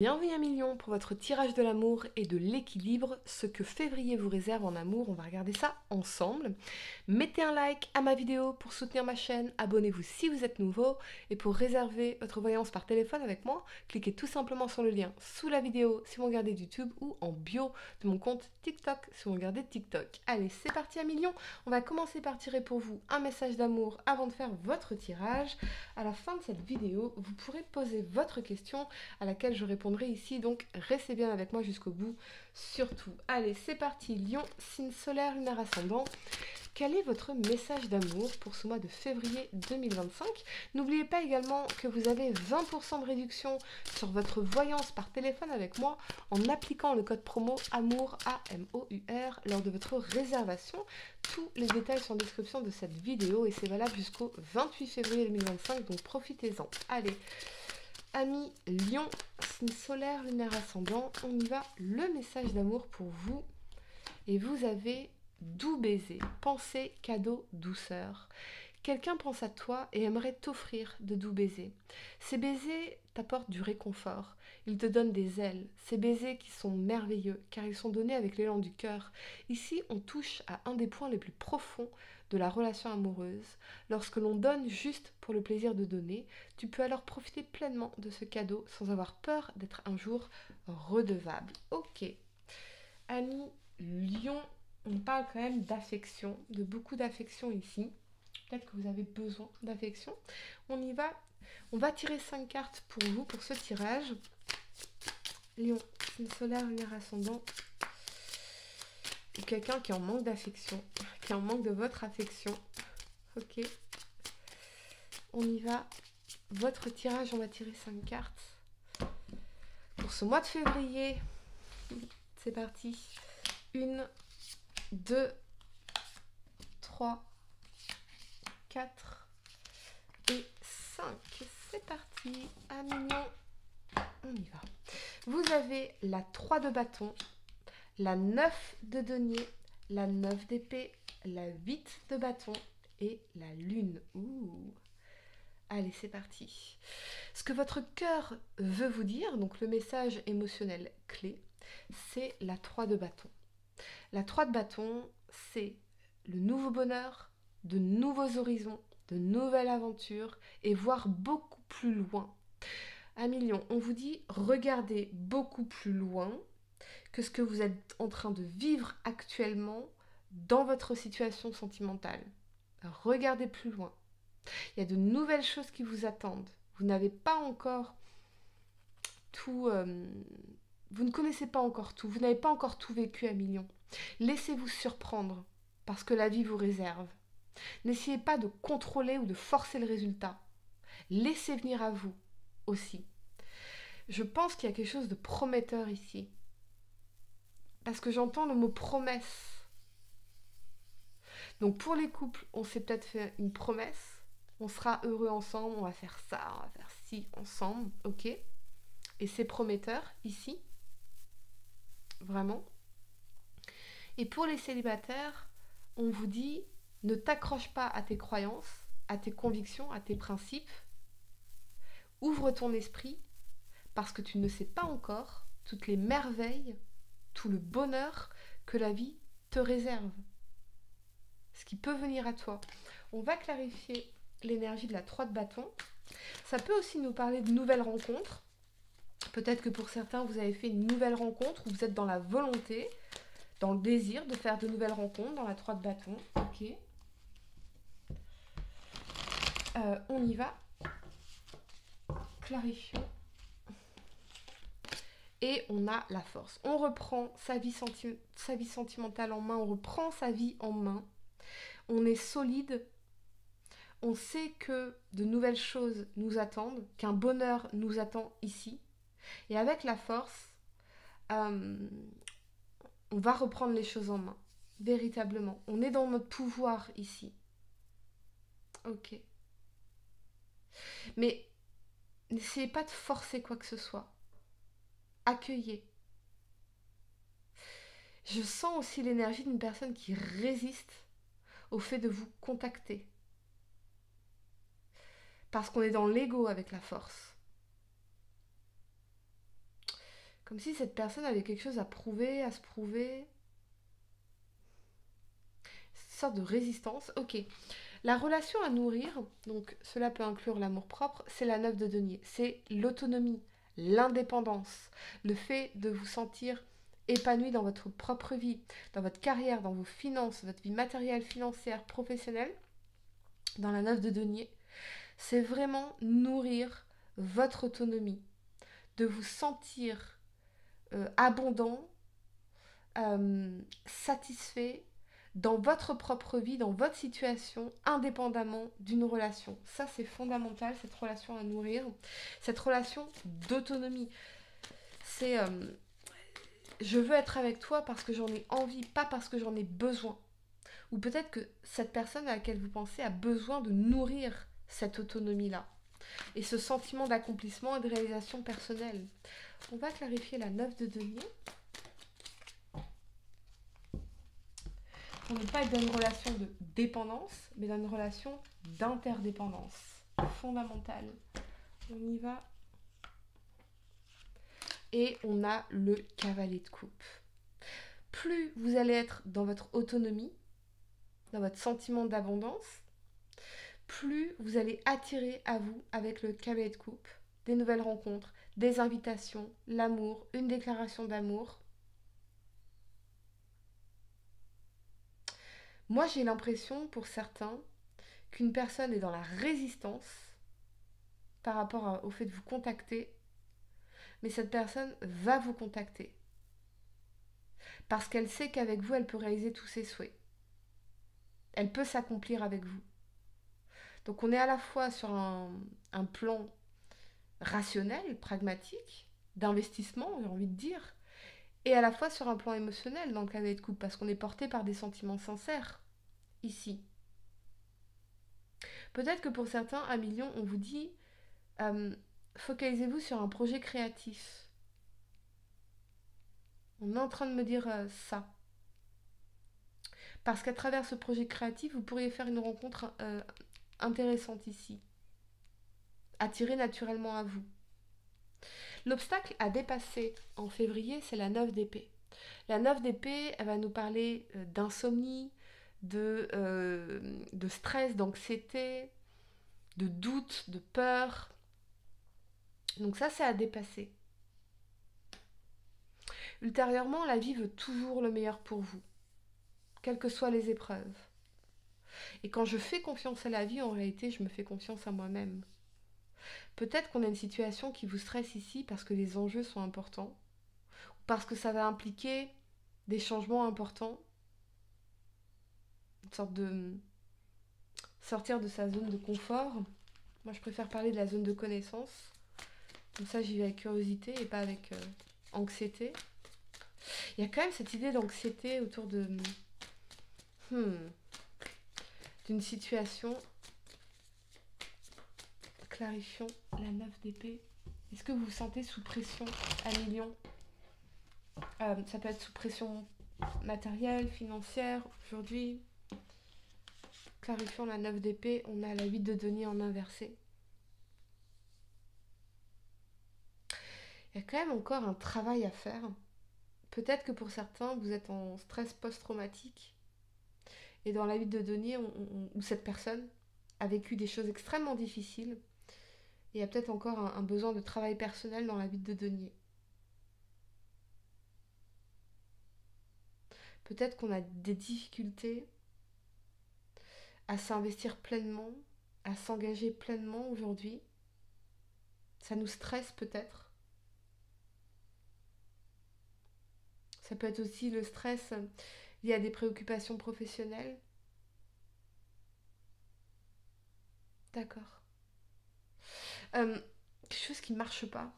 Bienvenue à Million pour votre tirage de l'amour et de l'équilibre, ce que février vous réserve en amour, on va regarder ça ensemble. Mettez un like à ma vidéo pour soutenir ma chaîne, abonnez-vous si vous êtes nouveau et pour réserver votre voyance par téléphone avec moi, cliquez tout simplement sur le lien sous la vidéo si vous regardez YouTube ou en bio de mon compte TikTok si vous regardez TikTok. Allez, c'est parti à Million, on va commencer par tirer pour vous un message d'amour avant de faire votre tirage. À la fin de cette vidéo, vous pourrez poser votre question à laquelle je répondrai ici, donc restez bien avec moi jusqu'au bout, surtout. Allez, c'est parti, Lion, signe solaire, lunaire ascendant. Quel est votre message d'amour pour ce mois de février 2025? N'oubliez pas également que vous avez 20% de réduction sur votre voyance par téléphone avec moi en appliquant le code promo AMOUR, A-M-O-U-R, lors de votre réservation. Tous les détails sont en description de cette vidéo et c'est valable jusqu'au 28 février 2025, donc profitez-en. Allez, amis Lion, signe solaire, lunaire ascendant, on y va, le message d'amour pour vous. Et vous avez doux baiser, pensée, cadeau, douceur. Quelqu'un pense à toi et aimerait t'offrir de doux baisers. Ces baisers t'apportent du réconfort, ils te donnent des ailes. Ces baisers qui sont merveilleux car ils sont donnés avec l'élan du cœur. Ici, on touche à un des points les plus profonds de la relation amoureuse. Lorsque l'on donne juste pour le plaisir de donner, tu peux alors profiter pleinement de ce cadeau sans avoir peur d'être un jour redevable. Ok, Annie Lion, on parle quand même d'affection, de beaucoup d'affection ici. Peut-être que vous avez besoin d'affection. On y va. On va tirer 5 cartes pour vous, pour ce tirage. Lion, signe solaire, lunaire ascendant. Ou quelqu'un qui est en manque d'affection, qui est en manque de votre affection. Ok. On y va. Votre tirage, on va tirer 5 cartes. Pour ce mois de février, c'est parti. 1, 2, 3, 4 et 5. C'est parti. À Million, on y va. Vous avez la 3 de bâton, la 9 de denier, la 9 d'épée, la 8 de bâton et la lune. Ouh. Allez, c'est parti. Ce que votre cœur veut vous dire, donc le message émotionnel clé, c'est la 3 de bâton. La 3 de bâton, c'est le nouveau bonheur, de nouveaux horizons, de nouvelles aventures et voir beaucoup plus loin. À Million, on vous dit regardez beaucoup plus loin que ce que vous êtes en train de vivre actuellement dans votre situation sentimentale. Regardez plus loin. Il y a de nouvelles choses qui vous attendent. Vous n'avez pas encore tout... vous ne connaissez pas encore tout. Vous n'avez pas encore tout vécu à Million. Laissez-vous surprendre parce que la vie vous réserve. N'essayez pas de contrôler ou de forcer le résultat. Laissez venir à vous aussi. Je pense qu'il y a quelque chose de prometteur ici. Parce que j'entends le mot promesse. Donc pour les couples, on s'est peut-être fait une promesse. On sera heureux ensemble, on va faire ça, on va faire ci ensemble, ok? Et c'est prometteur ici. Vraiment. Et pour les célibataires, on vous dit, ne t'accroche pas à tes croyances, à tes convictions, à tes principes. Ouvre ton esprit parce que tu ne sais pas encore toutes les merveilles, tout le bonheur que la vie te réserve. Ce qui peut venir à toi. On va clarifier l'énergie de la 3 de bâton. Ça peut aussi nous parler de nouvelles rencontres. Peut-être que pour certains, vous avez fait une nouvelle rencontre ou vous êtes dans la volonté, dans le désir de faire de nouvelles rencontres dans la 3 de bâton. Ok. On y va. Clarifions. Et on a la force. On reprend sa vie sentimentale en main, on reprend sa vie en main. On est solide. On sait que de nouvelles choses nous attendent, qu'un bonheur nous attend ici. Et avec la force, on va reprendre les choses en main. Véritablement. On est dans notre pouvoir ici. Ok. Mais n'essayez pas de forcer quoi que ce soit. Accueillez. Je sens aussi l'énergie d'une personne qui résiste au fait de vous contacter. Parce qu'on est dans l'ego avec la force. Comme si cette personne avait quelque chose à prouver, à se prouver. Une sorte de résistance. Ok. La relation à nourrir, donc cela peut inclure l'amour-propre, c'est la 9 de denier. C'est l'autonomie, l'indépendance, le fait de vous sentir épanoui dans votre propre vie, dans votre carrière, dans vos finances, votre vie matérielle, financière, professionnelle, dans la 9 de denier. C'est vraiment nourrir votre autonomie, de vous sentir abondant, satisfait dans votre propre vie, dans votre situation, indépendamment d'une relation. Ça, c'est fondamental, cette relation à nourrir, cette relation d'autonomie. C'est je veux être avec toi parce que j'en ai envie, pas parce que j'en ai besoin. Ou peut-être que cette personne à laquelle vous pensez a besoin de nourrir cette autonomie-là. Et ce sentiment d'accomplissement et de réalisation personnelle. On va clarifier la 9 de denier. Pour ne pas être dans une relation de dépendance, mais dans une relation d'interdépendance fondamentale. On y va. Et on a le cavalier de coupe. Plus vous allez être dans votre autonomie, dans votre sentiment d'abondance, plus vous allez attirer à vous, avec le cavalier de coupe, des nouvelles rencontres, des invitations, l'amour, une déclaration d'amour. Moi, j'ai l'impression, pour certains, qu'une personne est dans la résistance par rapport au fait de vous contacter, mais cette personne va vous contacter. Parce qu'elle sait qu'avec vous, elle peut réaliser tous ses souhaits. Elle peut s'accomplir avec vous. Donc on est à la fois sur un plan rationnel, pragmatique, d'investissement, j'ai envie de dire, et à la fois sur un plan émotionnel dans le cavalier de coupe, parce qu'on est porté par des sentiments sincères, ici. Peut-être que pour certains, à million, on vous dit focalisez-vous sur un projet créatif. On est en train de me dire ça. Parce qu'à travers ce projet créatif, vous pourriez faire une rencontre intéressante ici. Attirer naturellement à vous. L'obstacle à dépasser en février, c'est la 9 d'épée. La 9 d'épée, elle va nous parler d'insomnie, de stress, d'anxiété, de doute, de peur. Donc ça, c'est à dépasser. Ultérieurement, la vie veut toujours le meilleur pour vous, quelles que soient les épreuves. Et quand je fais confiance à la vie, en réalité, je me fais confiance à moi-même. Peut-être qu'on a une situation qui vous stresse ici parce que les enjeux sont importants, ou parce que ça va impliquer des changements importants, une sorte de sortir de sa zone de confort. Moi, je préfère parler de la zone de connaissance. Comme ça, j'y vais avec curiosité et pas avec anxiété. Il y a quand même cette idée d'anxiété autour d'une situation. Clarifions la 9 d'épée. Est-ce que vous vous sentez sous pression à million? Ça peut être sous pression matérielle, financière, aujourd'hui. Clarifions la 9 d'épée. On a la 8 de denier en inversé. Il y a quand même encore un travail à faire. Peut-être que pour certains, vous êtes en stress post-traumatique. Et dans la 8 de denier, où cette personne a vécu des choses extrêmement difficiles. Et il y a peut-être encore un besoin de travail personnel dans la 8 de denier. Peut-être qu'on a des difficultés à s'investir pleinement, à s'engager pleinement aujourd'hui. Ça nous stresse peut-être. Ça peut être aussi le stress lié à des préoccupations professionnelles. D'accord. Quelque chose qui ne marche pas.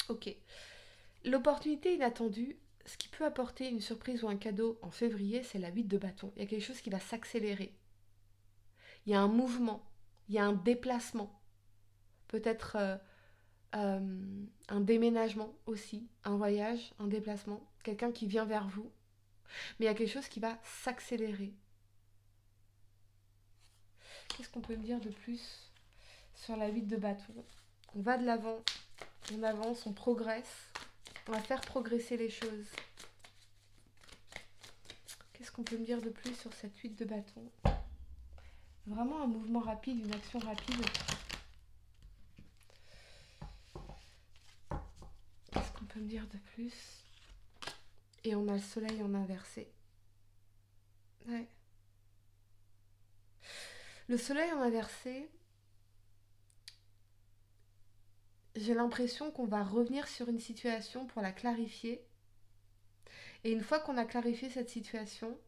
Ok. L'opportunité inattendue, ce qui peut apporter une surprise ou un cadeau en février, c'est la 8 de bâton. Il y a quelque chose qui va s'accélérer. Il y a un mouvement, il y a un déplacement. Peut-être un déménagement aussi, un voyage, un déplacement. Quelqu'un qui vient vers vous. Mais il y a quelque chose qui va s'accélérer. Qu'est-ce qu'on peut me dire de plus sur la 8 de bâton? On va de l'avant On avance, on progresse. On va faire progresser les choses. Qu'est-ce qu'on peut me dire de plus sur cette 8 de bâton? Vraiment un mouvement rapide, une action rapide. Qu'est-ce qu'on peut me dire de plus? Et on a le soleil en inversé. Ouais. Le soleil en inversé, j'ai l'impression qu'on va revenir sur une situation pour la clarifier. Et une fois qu'on a clarifié cette situation,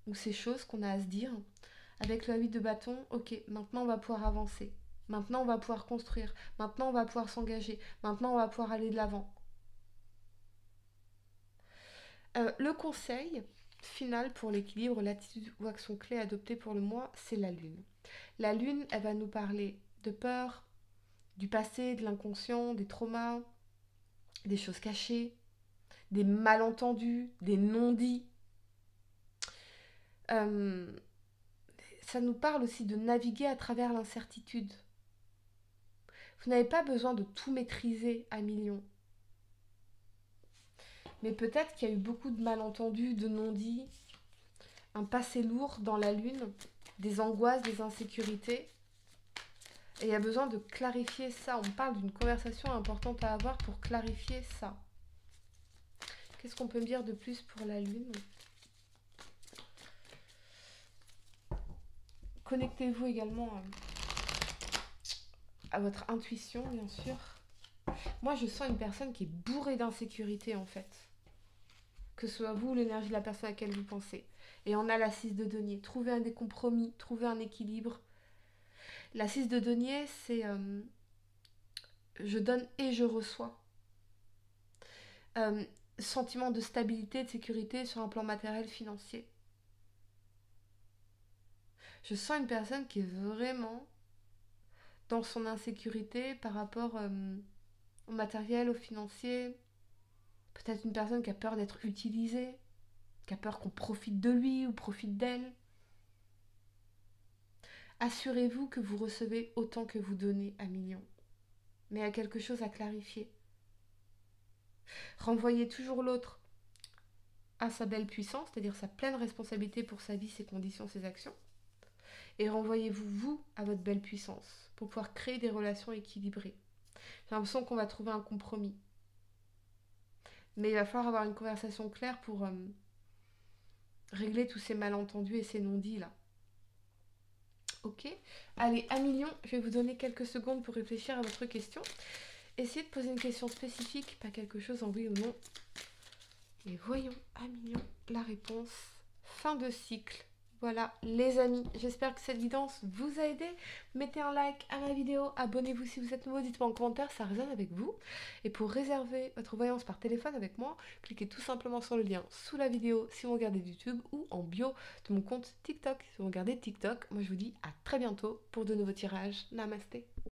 ou ces choses qu'on a à se dire, avec le 8 de bâton, ok, maintenant on va pouvoir avancer. Maintenant on va pouvoir construire. Maintenant on va pouvoir s'engager. Maintenant on va pouvoir aller de l'avant. Le conseil final pour l'équilibre, l'attitude ou action clé adoptée pour le mois, c'est la lune. La lune, elle va nous parler de peur, du passé, de l'inconscient, des traumas, des choses cachées, des malentendus, des non-dits. Ça nous parle aussi de naviguer à travers l'incertitude. Vous n'avez pas besoin de tout maîtriser à millions. Mais peut-être qu'il y a eu beaucoup de malentendus, de non-dits, un passé lourd dans la lune, des angoisses, des insécurités. Et il y a besoin de clarifier ça. On parle d'une conversation importante à avoir pour clarifier ça. Qu'est-ce qu'on peut me dire de plus pour la lune? Connectez-vous également à votre intuition, bien sûr. Moi, je sens une personne qui est bourrée d'insécurité, en fait. Que ce soit vous ou l'énergie de la personne à laquelle vous pensez. Et on a la 6 de denier. Trouver un des compromis, trouver un équilibre. La 6 de denier, c'est je donne et je reçois. Sentiment de stabilité, de sécurité sur un plan matériel, financier. Je sens une personne qui est vraiment dans son insécurité par rapport au matériel, au financier. Peut-être une personne qui a peur d'être utilisée, qui a peur qu'on profite de lui ou profite d'elle. Assurez-vous que vous recevez autant que vous donnez à millions. Mais il y a quelque chose à clarifier. Renvoyez toujours l'autre à sa belle puissance, c'est-à-dire sa pleine responsabilité pour sa vie, ses conditions, ses actions. Et renvoyez-vous, vous, à votre belle puissance pour pouvoir créer des relations équilibrées. J'ai l'impression qu'on va trouver un compromis. Mais il va falloir avoir une conversation claire pour régler tous ces malentendus et ces non-dits là. Ok. Allez, à million, je vais vous donner quelques secondes pour réfléchir à votre question. Essayez de poser une question spécifique, pas quelque chose en oui ou non. Et voyons, à million, la réponse. Fin de cycle. Voilà, les amis, j'espère que cette guidance vous a aidé. Mettez un like à ma vidéo, abonnez-vous si vous êtes nouveau, dites-moi en commentaire si ça résonne avec vous. Et pour réserver votre voyance par téléphone avec moi, cliquez tout simplement sur le lien sous la vidéo si vous regardez YouTube ou en bio de mon compte TikTok si vous regardez TikTok. Moi je vous dis à très bientôt pour de nouveaux tirages. Namasté.